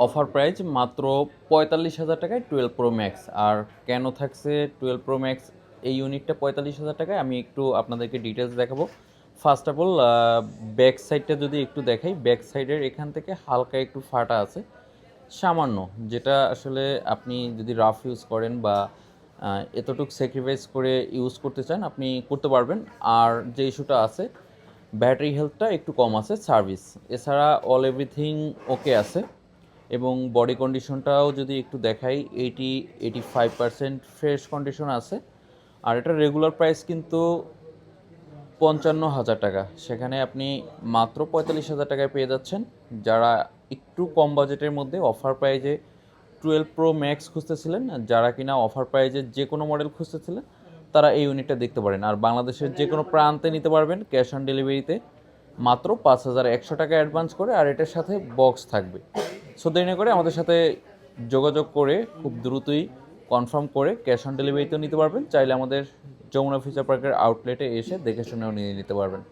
Offer price মাত্র ৪৫,০০০ টাকায় 12 pro max. আর কেন থাকছে 12 প্রো ম্যাক্স এই ইউনিটটা ৪৫,০০০ টাকায়, আমি একটু আপনাদেরকে ডিটেলস দেখাবো। ফার্স্ট অফ অল ব্যাক সাইডটা যদি একটু দেখাই, ব্যাক সাইডের এখান থেকে হালকা একটু ফাটা আছে সামান্য, যেটা আসলে আপনি যদি রাফ ইউজ করেন বা এতটুকু স্যাক্রিফাইস করে ইউজ করতে চান আপনি করতে পারবেন। আর যে ইস্যুটা আছে, ব্যাটারি হেলথটা একটু কম আছে, সার্ভিস এছাড়া অল এভরিথিং ওকে আছে। এবং বডি কন্ডিশনটাও যদি একটু দেখাই, 85% ফ্রেশ কন্ডিশন আছে। আর এটা রেগুলার প্রাইস কিন্তু ৫৫,০০০ টাকা, সেখানে আপনি মাত্র ৪৫,০০০ টাকায় পেয়ে যাচ্ছেন। যারা একটু কম বাজেটের মধ্যে অফার প্রাইজে 12 প্রো ম্যাক্স খুঁজতেছিলেন, যারা কিনা অফার প্রাইজে যে কোনো মডেল খুঁজতেছিলেন, তারা এই ইউনিটটা দেখতে পারেন। আর বাংলাদেশের যে কোনো প্রান্তে নিতে পারবেন ক্যাশ অন ডেলিভারিতে, মাত্র ৫,১০০ টাকা অ্যাডভান্স করে, আর এটার সাথে বক্স থাকবে। সো দেরি না করে আমাদের সাথে যোগাযোগ করে খুব দ্রুতই কনফার্ম করে ক্যাশ অন ডেলিভারিতেও নিতে পারবেন। চাইলে আমাদের যমুনা ফিউচার পার্কের আউটলেটে এসে দেখে শুনেও নিয়ে নিতে পারবেন।